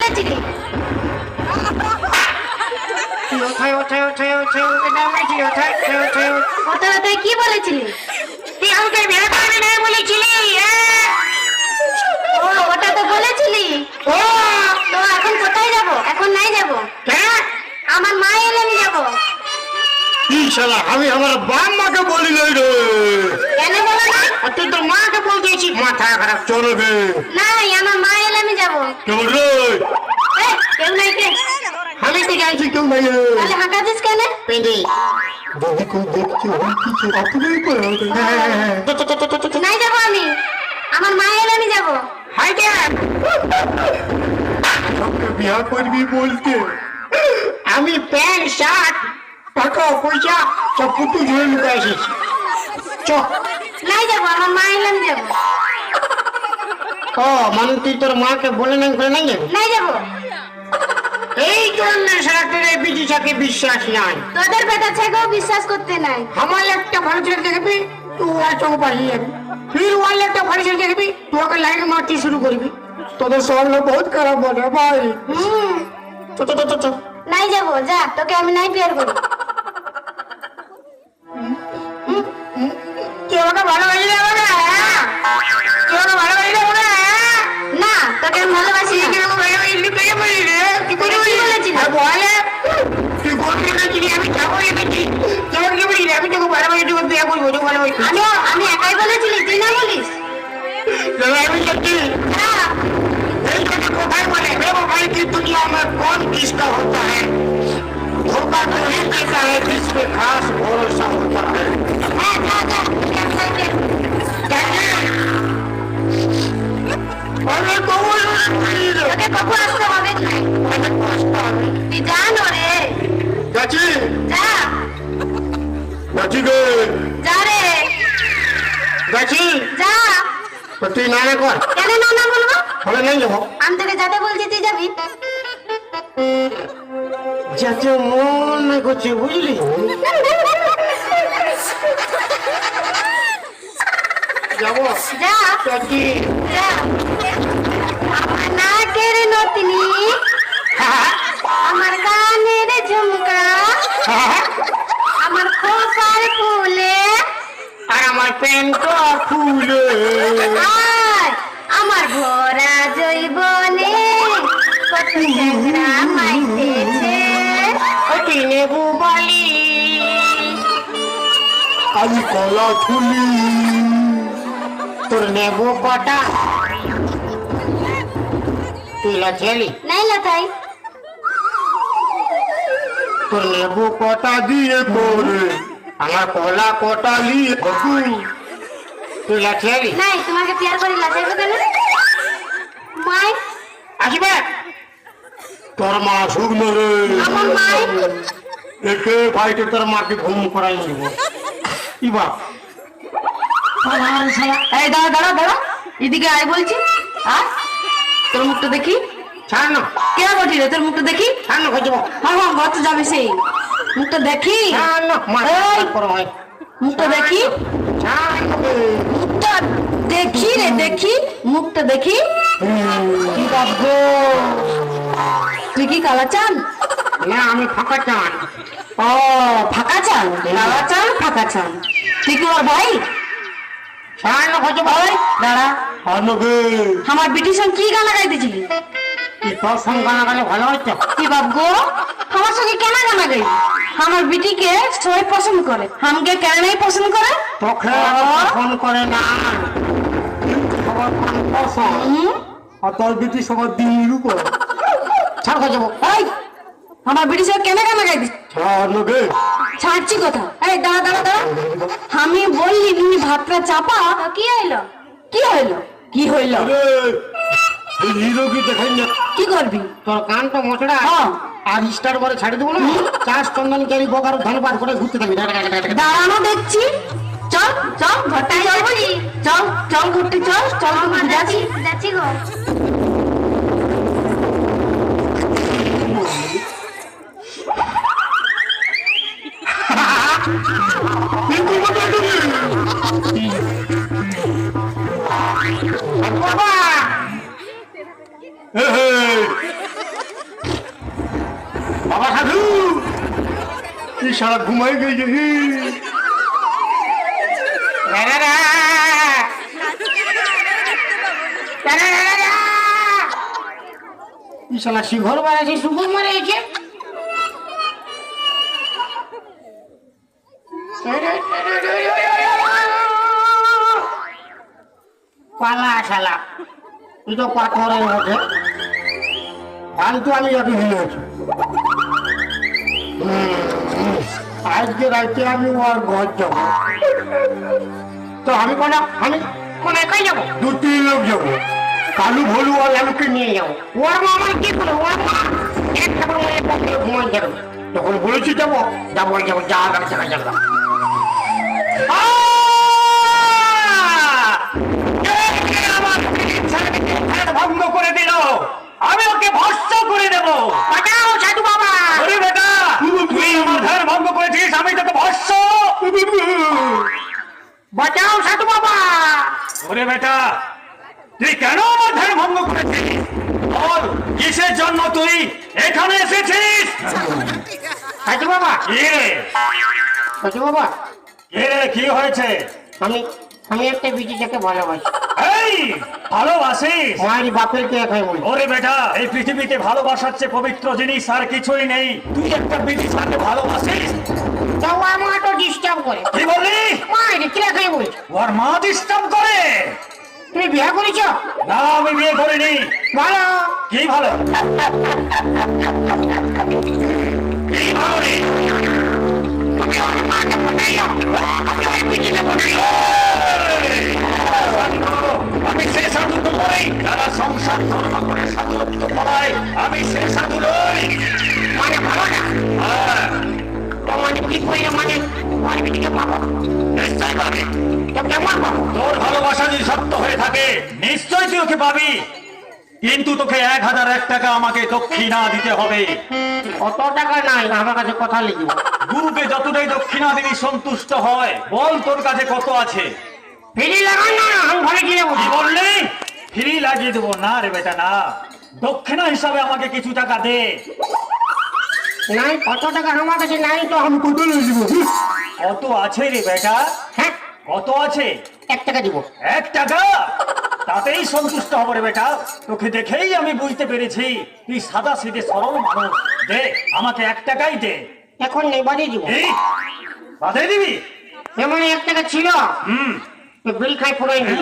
বলেছিলি? কোথায় কি বলেছিলি? তুই আমাকে বিয়ে করবি না বলেছিলি। ও ওটা তো বলেছিলি। ও তো এখন কোথায় যাব? এখন নাই যাব, আমার মা এলে আমি যাব। কি শালা, আমি আমার বাপ মাকে বলি নাই রে। কেন বলো না? আর তুই তোর মাকে বলতেছি, মাথা খারাপ চলবে। নাই, আমার মা এলে আমি যাব। কেমন রে? কেউ নাই কে? আমি তো জানছি কেউ নাই রে। তাহলে হাঁকা দিস কেন? পেঁদে যদি কেউ দেখছে ওই কিছু অপরাধ করে হবে। নাই যাব আমি, আমার মা এলে আমি যাব। হাই কে বিয়া করবি বলতে আমি প্যান্ট শার্ট টাকা পয়সা সব পুটু ধরে লুকে এসেছি। চ। নাই যাব, আমার মা এলে আমি যাব। ও মানে তুই তোর মাকে বলে নাই করে নাই যাবি? নাই যাব। এই জন্য সারাটার এই বিজিটাকে বিশ্বাস নাই। তোদের বেটা ছেলেও বিশ্বাস করতে নাই। আমার একটা ভালো ছেলে দেখবি তুই আর চোখ পালিয়ে যাবি, ফির ওয়াল একটা ভালো ছেলে দেখবি তুই ওকে লাইনে মারতে শুরু করবি। তোদের সামনে বহুত খারাপ বলে ভাই। তো তো তো তো নাই যাব, যা, তোকে আমি নাই বিয়ার করি। তুই আমাকে ভালোবাসি না আমাকে, তুই আমাকে ভালোবাসি না আমাকে। না, তোকে আমি ভালোবাসি না। তুই আমাকে ভালোবাসি না, তুই বলি রে, তুই কি বলেছিলি? বলে তুই বলবি না চিনি আমি যাবো এমনি। তোর কি বলি রে, আমি তোকে ভালোবাসি, তোকে বিয়ে করবো, তোকে ভালোবাসি। আমি একাই বলেছিলি, তুই না বলিস? আমি সত্যি যা। এই কথা কোথায় বলে রে भाई की दुनिया में कौन किसका होता है, धोखा तो ही देता है जिस पे खास भरोसा होता है। হ্যাঁ, যা, যা, কেন নাই বিয়ার করি? अरे कौन তোকে কখন আসতে হবে না? তুই জানো রে। গাছি যা, গাছি গে যা রে, গাছি যা। তো তুই না না কর, কেন না না বলবো? বলে নাই যাবো। আমি তোকে যেতে বলছি, তুই যাবি। যাতে মন নাই করছে বুঝলি। যাবো যা, গাছি। যা। আমার নাকের নতনি, আমার কানের ঝুমকা, আমার খোপার ফুলে, আর আমার প্যান্ট ফুলে আর আমার ভরা জৈবনে কত ঝগড়া মাইতেছে। অতি নেবু বালি আমি কলা ফুলি তোর নেবু কটা তুই লাচেলি নাই লাতাই, তোর লেবু কটা দিয়ে করে আমার কলা কটা লিয়ে তুই লাচেলি নাই, তোমাকে প্যার করে লাচাইবো কেন? মাই, আসবে তোর মা শুকনো রে। আমার মাই। একে ভাইকে তোর মাকে ঘুম করাই নিব। কি বাপ এই দাঁড়া দাঁড়া দাঁড়া, এদিকে আয় বলছি। আর তোর মুখটা দেখি। ছাড় না, কে বলছি রে, তোর মুখটা দেখি। ছাড় না খাইতে হ্যাঁ হ্যাঁ, ঘর তো যাবে সেই। মুখটা দেখি, ছাড় না মা এই। করো ভাই মুখটা দেখি, ছাড় না রে। মুখটা দেখি রে, দেখি মুখটা দেখি। কি বাবু, তুই কি কালা চান? না আমি ফাঁকা চান। ও ফাঁকা চান, কালা চান ফাঁকা চান। তুই কি ওর ভাই? ছাড় না খাইতে ওই দাঁড়া, ছাড় না গে। আমার বিটির সঙ্গে কি গানা গাইতেছিলি? কি তোর সঙ্গে গানা গালে ভালো হচ্ছে? কি বাবু, আমার সঙ্গে কেন গানা গাই? আমার বিটিকে সবাই পছন্দ করে, আমাকে কেন নাই পছন্দ করে? তোকে ফোন করে না কিন্তু সবার পছন্দ। আর তোর বেটি সবার দিন করে। ছাড় খাই যাবো। এই, আমার বিটির সঙ্গে কেন গানা গাইতিস? ছাড় না গে। ছাড়ছি কথা। এই দাঁড়া দাঁড়া দাঁড়া, আমি বললি তুমি ভাতটা চাপা। তো কি হইলো? কি হইলো? কি হইলো? আরে এই হিরো কি দেখাই না? কি করবি? তোর কানটা মোচড়া হ্যাঁ। আর স্টার করে ছাড়ি দেবো না। চাষ চন্দন কেরি বগার ধন্যবাদ করে ঘুরতে থাকবি। দাঁড়ানো দেখছি। চল চল ঘরটা চল বলি, চল চল ঘুরতে চল, চল ঘুরতে যাচ্ছি। যাচ্ছি গো। হে হে সারা ঘুমাই গেছে শালা শিঘর মারাছে শুকুর মারাছে পালা শালা তুই তো পাথরের মধ্যে ফালতু আমি যত ভিড়েছি আজকে রাতে আমি ওর ঘর যাবো তো আমি কোন একাই যাবো 2-3 লোক যাবো কালু ভলু আর লালুকে নিয়ে যাবো ওর মা আমার কি করো ওর মা একটা ঘুমাই যাবো তখন বলেছি যাবো যাবো যাবো যা গাড়ি যাবো ভঙ্গ করে দিল আমি ওকে ভস্ম করে দেব বাঁচাও সাধু বাবা ওরে বেটা তুই আমার ধ্যান ভঙ্গ করেছিস আমি তোকে ভস্ম বাঁচাও সাধু বাবা ওরে বেটা তুই কেন আমার ধ্যান ভঙ্গ করেছিস বল কিসের জন্য তুই এখানে এসেছিস সাধু বাবা কি রে সাধু বাবা কি হয়েছে আমি একটা বিটিটাকে ভালোবাসি এই ভালোবাসিস মায়ের বাপের কে একাই বলি ওরে বেটা এই পৃথিবীতে ভালোবাসার চেয়ে পবিত্র জিনিস আর কিছুই নেই তুই একটা বিটির সাথে ভালোবাসিস তাও আমার তো ডিস্টার্ব করে কি বললি মায়ের কে একাই বলি ওর মা ডিস্টার্ব করে তুমি বিয়ে করেছো না আমি বিয়ে করিনি ভালো কি ভালো কি ভালো রে আমি সে সাধু তো নই যারা সংসার ধর্ম করে সাধুত্ব করায় আমি সে সাধু নই মানে ভালো না হ্যাঁ, মানে কি করে মানে মানে বিটিকে পাবো নিশ্চয় পাবি তো কেমন পাবো তোর ভালোবাসা যদি সত্য হয়ে থাকে নিশ্চয় তুই ওকে পাবি কিন্তু তোকে 1001 টাকা আমাকে দক্ষিণা দিতে হবে কত টাকা নাই আমার কাছে কথা লিখবো গুরুকে যতটাই দক্ষিণা দিবি সন্তুষ্ট হয় বল তোর কাছে কত আছে ফিরি লাগান না আমি ঘরে গিয়ে কি বলি বললি ফ্রি লাগিয়ে দেবো না রে বেটা না দক্ষিণা হিসাবে আমাকে কিছু টাকা দে নাই কত টাকা আমার কাছে নাই তো আমি কত লিখবো কত আছে রে বেটা হ্যাঁ কত আছে 1 টাকা দিব 1 টাকা তাতেই সন্তুষ্ট হব রে বেটা তোকে দেখেই আমি বুঝতে পেরেছি তুই সাদা সিধে সরল মানুষ দে আমাকে 1 টাকাই দে এখন নেই বাড়ি দিব এই বাদে দিবি এমন 1 টাকা ছিল হুম তো বিল খাই পুরাই নি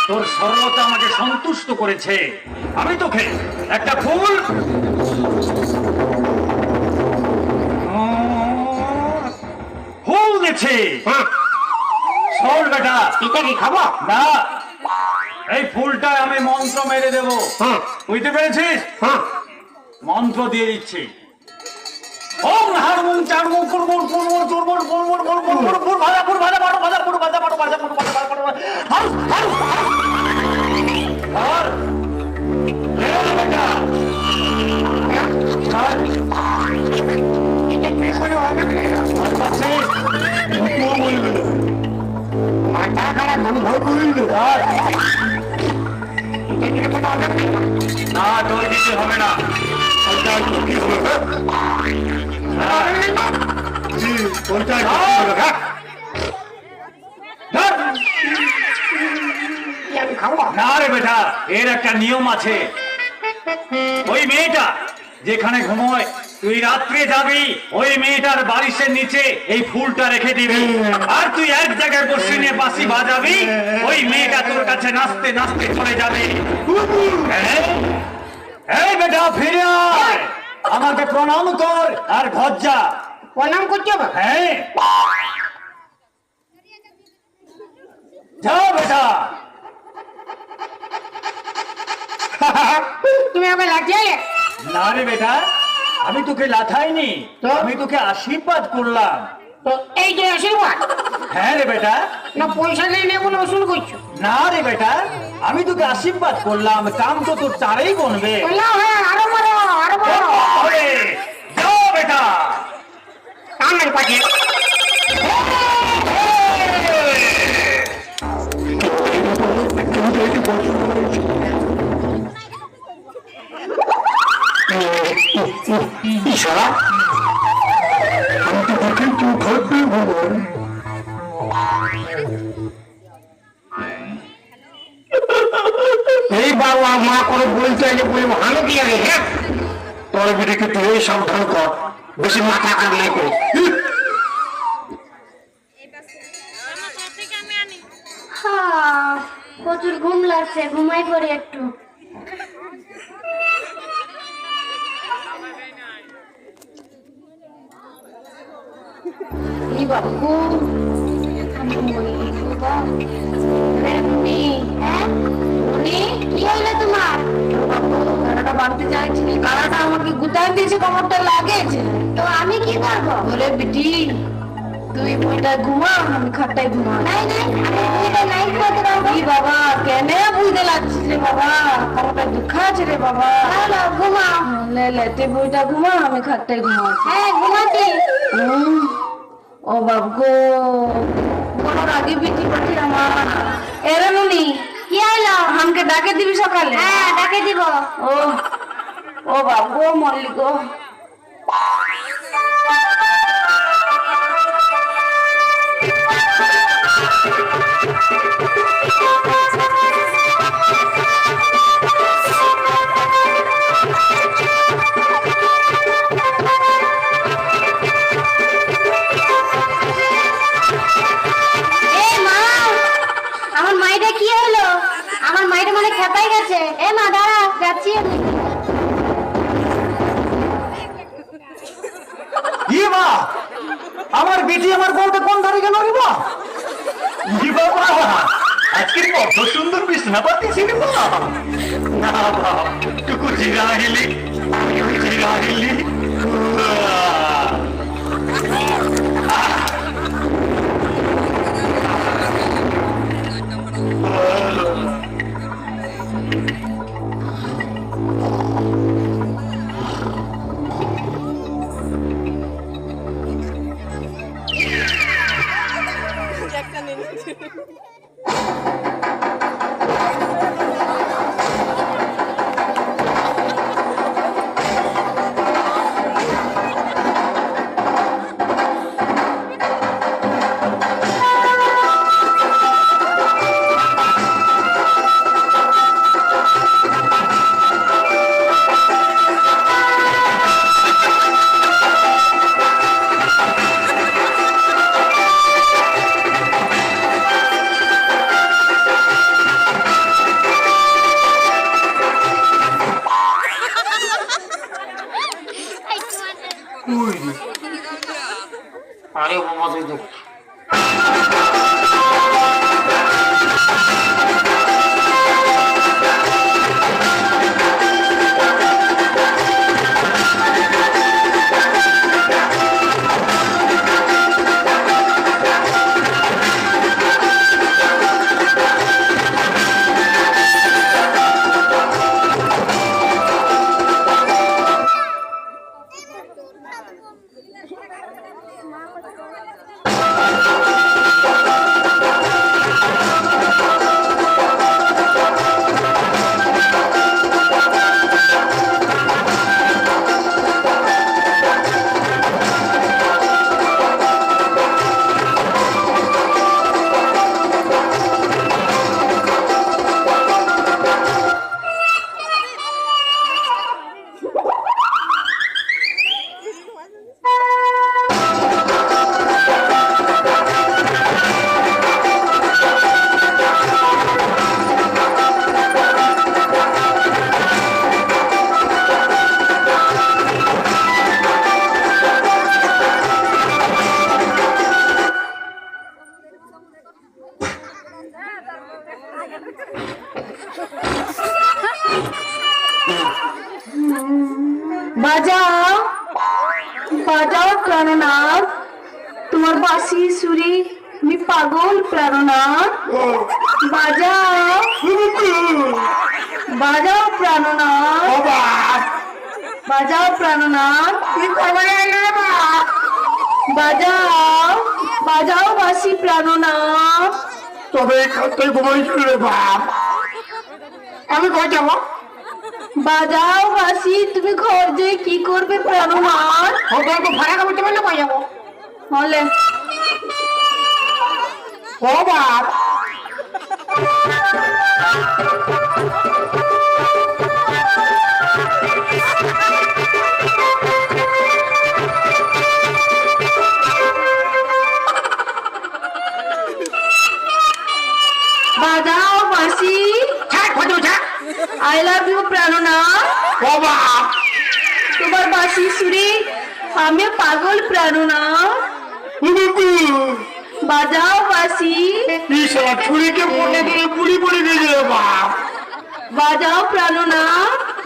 তোর সরলতা আমাকে সন্তুষ্ট করেছে আমি তোকে একটা ফুল ফুল দিচ্ছি হ্যাঁ শোন বেটা এটা কি খাবো না এই ফুলটা আমি মন্ত্র মেরে দেবো হ্যাঁ বুঝতে পেরেছিস হ্যাঁ মন্ত্র দিয়ে দিচ্ছি ওম হারমুন চারমুন কুরমুন কুরমুন চুরমুন কুরমুন কুরমুন কুরমুন ভাজা পুর ভাজা বারো ভাজা পুর ভাজা বারো ভাজা পুর ভাজা বারো হারু হারু আর বেটা মাথা খারাপ আমি ভয় করি না তোর দিতে হবে না আমি খাবো না রে বেটা এর একটা নিয়ম আছে ওই মেয়েটা যেখানে ঘুমোয় তুই রাত্রে যাবি ওই মেয়েটার বালিশের নিচে এই ফুলটা রেখে দিবি আর তুই এক জায়গায় বসে নিয়ে বাঁশি বাজাবি ওই মেয়েটা তোর কাছে নাচতে নাচতে চলে যাবে এই বেটা ফিরে আয় আমাকে প্রণাম কর আর ঘর যা প্রণাম করতে হবে হ্যাঁ যাও বেটা তুমি আমাকে লাগিয়ে না রে বেটা আমি তোকে লাথাইনি তো? আমি তোকে আশীর্বাদ করলাম তো এই যে আশীর্বাদ হ্যাঁ রে বেটা না পয়সা নেই নেই বলে ওষুধ করছো না রে বেটা আমি তোকে আশীর্বাদ করলাম কাম তো তোর তারেই বনবে বললাম হ্যাঁ আরো মারো আরো মারো হবে। যাও বেটা আমার পাশে ইশারা আমি তো কিন্তু ঘটবে ভগবান। এই বাবা মা করে বলতে যে বলে ভালো কি আগে হ্যাঁ তোর বেটাকে তুই সাবধান কর, বেশি মাথা কাম নাই করে। হ্যাঁ, প্রচুর ঘুম লাগছে, ঘুমাই পড়ি একটু। এই বাবু কি হইলো তোমার? কারাটা বাড়তে চাইছি, কারাটা আমাকে গুতাই দিয়েছে, কোমরটা লাগেছে। তো আমি কি করবো? বলে বিটি তুই বইটায় ঘুমা, আমি খাটটায় ঘুমা। নাই নাই, আমি দুইটা নাই ঘুমাতে পারবো। এই বাবা কেন বুঝতে লাগছিস রে বাবা, কোমরটা দুঃখা আছে রে বাবা। চলো ঘুমাও। লে লে তুই বইটা ঘুমা, আমি খাটটায় ঘুমাচ্ছি। হ্যাঁ ঘুমাচ্ছি। ও বাবু কোনো রাগে বিটি পাখি আমার এরে নুনি, কি হইলো? আমাকে ডাকে দিবি সকালে? হ্যাঁ ডাকে দিব। ও ও বাবু মল্লি গো। এ মা, আমার মাইটা কি হলো? আমার মাইটা মানে খেপাই গেছে। এ মা দাঁড়া, যাচ্ছি আমি। ই মা, আমার বেটি আমার বউটা কোন ধারে গেল রে মা? ই বাবা, আজকে কত সুন্দর বিছনা পাতিছি রে মা। না বাবা, টুকু জিরাহিলি, জিরাহিলি। আরে বাবা তুই দেখ বাজাও বাজাও প্রাণনাথ, তোমার বাঁশি সুরে আমি পাগল প্রাণনাথ। বাজাও বাজাও প্রাণনাথ, বাবা বাজাও প্রাণনাথ। তুই কবে এলি রে মা? বাজাও বাজাও বাঁশি প্রাণনাথ। তবে এখানটাই ঘুমাইছিল রে বাপ। আমি ঘর যাবো। বাজাও বাঁশি, তুমি ঘর যে কি করবে প্রাণনাথ? হোটেল তো ভাড়া করতে পারলে কই যাবো? হলে ও বাপ বাজাও বাঁশি। ছাড় কত ছাড় আই লাভ ইউ প্রাণনা। ও বাপ তোমার বাঁশি সুরে আমি পাগল প্রাণনা। বাজাও বাঁশি। ঈশা ছুরিকে পড়ে দিয়ে পুরি পড়ে গেছে বাপ বাজাও প্রাণনা।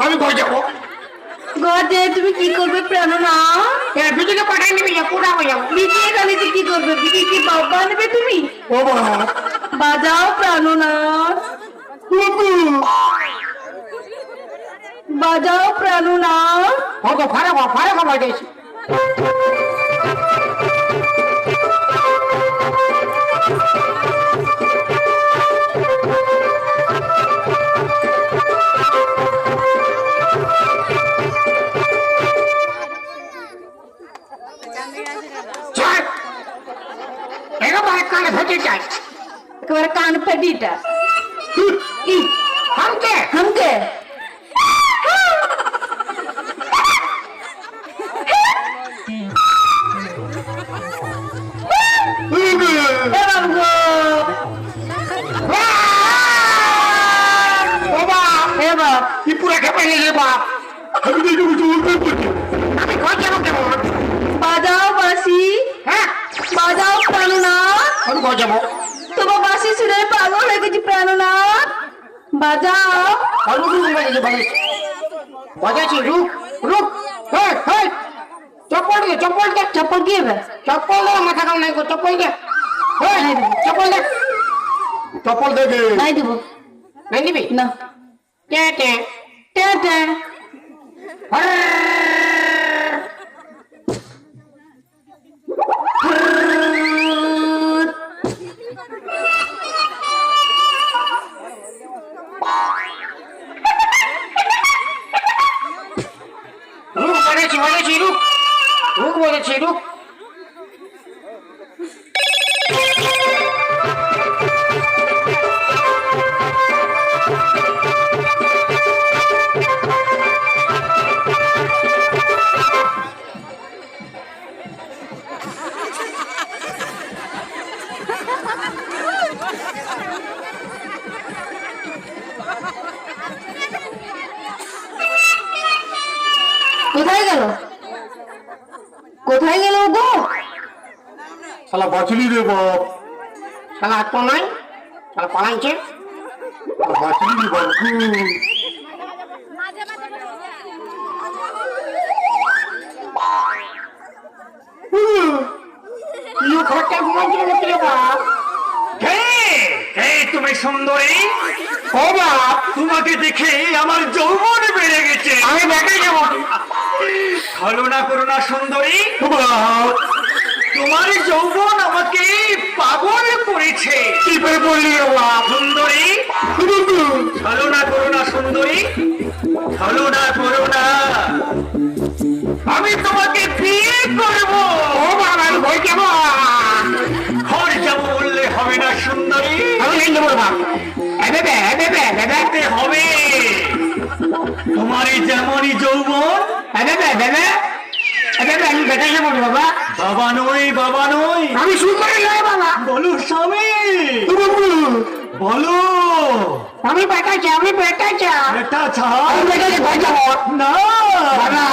আমি ঘর যাবো গজে তুমি কি করবে প্রাণনা? বিজুকে পাঠাই নিবি পুরা হয়ে যাবো বিয়ে গালিতে কি করবে? বিয়ে কি বাবা নেবে তুমি? ও বাপ বাজাও প্রাণনা। বাজাও প্রাণনা। কত ফারাক বাজাইছি ছাড় একেবারে কানে ফেটে যায় একেবারে কান ফাটিটা। কি হামকে হামকে এ বাবু গো। ও বাপ এ বাপ কি পুরা খেপে গেছে বাপ আমি তো চলতে পারছি আমি ঘর যাবো কেমন বাজাও বাঁশি। হ্যাঁ বাজাও প্রাণনা। আমি ঘর যাবো তোমার বাঁশি শুনে পাগল হয়ে গেছি প্রাণনা। বাজাও। আমি রুক বাজাইছি রুক রুক হ্যাঁ হ্যাঁ চপ্পল দে চপ্পল কি হবে? চপ্পল দে মাথা কাম নাই চপ্পল দে হ্যাঁ চপ্পল দে নাই দিব নাই নিবি না। টে টে টে টে রুক বাজাইছি রুক বলেছি রুক কোথায় গেল? কোথায় গেল গো? শালা বাঁচলি রে বাপ শালা আত্ম নাই শালা পালাইছে বাঁচলি রে বাপ ঘরটা ঘুমাইছিল নাকি রে বাপ এই তুমি সুন্দরী, ও বাপ তোমাকে দেখে আমার যৌবন বেড়ে গেছে। আমি দেখে যাবো ছলনা করো না সুন্দরী, বাপ তোমার যৌবন আমাকে পাগল করেছে। কি করে বললি রে বাপ সুন্দরী, ছলনা করো না সুন্দরী, ছলনা করো না। আমি তোমাকে বিয়ে করব। ও বাপ আমি ভয় যাবো ঘর যাবো বললে হবে না সুন্দরী, আমি নেই যাবো বাপ যেতে হবে। তোমারই যেমনই যৌবন, আমি বেটা যাবো বাবা বাবা নই, বাবা নই। আমি সুন্দরী নয় বাবা বলো স্বামী, বলো। আমি বেটা চাই এটা ছাড় আমি বেটা ঘর যাবো না, বাবা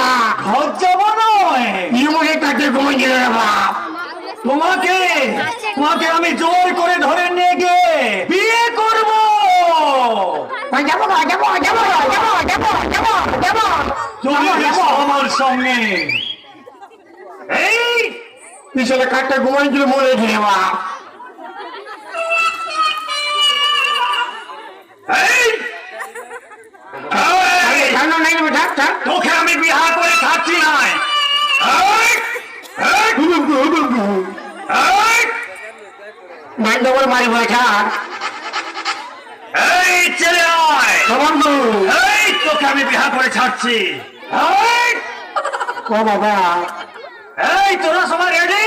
ঘর যাবো নয়। জীবনের কাছে ঘুমিয়ে গেল রে বাপ তোমাকে আমি জোর করে ধরে নিয়ে গিয়ে বিয়ে করব। যাবো চলে এসো আমার সঙ্গে। এই পিছনে কাঠটা ঘুমাইছিল মরে গেলে বাপ এই, এই, তোকে আমি বিহা করে থাকছি নাই। এই, এই, এই, মারি ভয় ছাড় এই ছেলে আয়। বন্ধু এই তোকে আমি বিহা করে ছাড়ছি। এই, ও বাবা এই তোরা সবাই রেডি?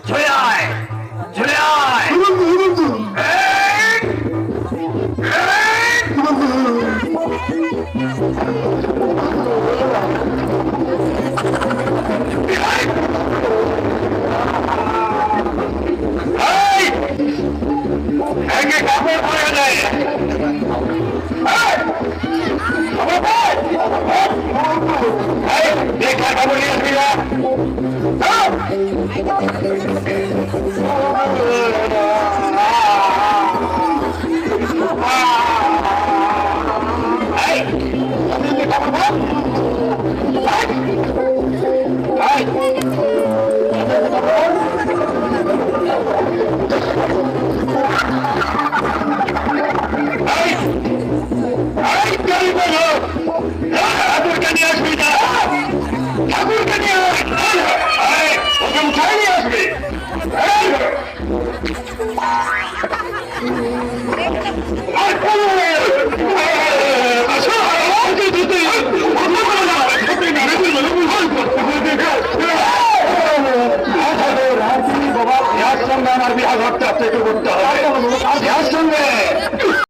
চলে আয়, চলে আয়। এই! এই! একে কাপড় পরে দেয়। দেখা কাপড় নিয়ে আসবি না। ঠাকুরকে নিয়ে আসবি না, ঠাকুরকে নিয়ে ওকে উঠাই নিয়ে আসবি। বাবা, আমার বিহার ঘরটা করতে হবে।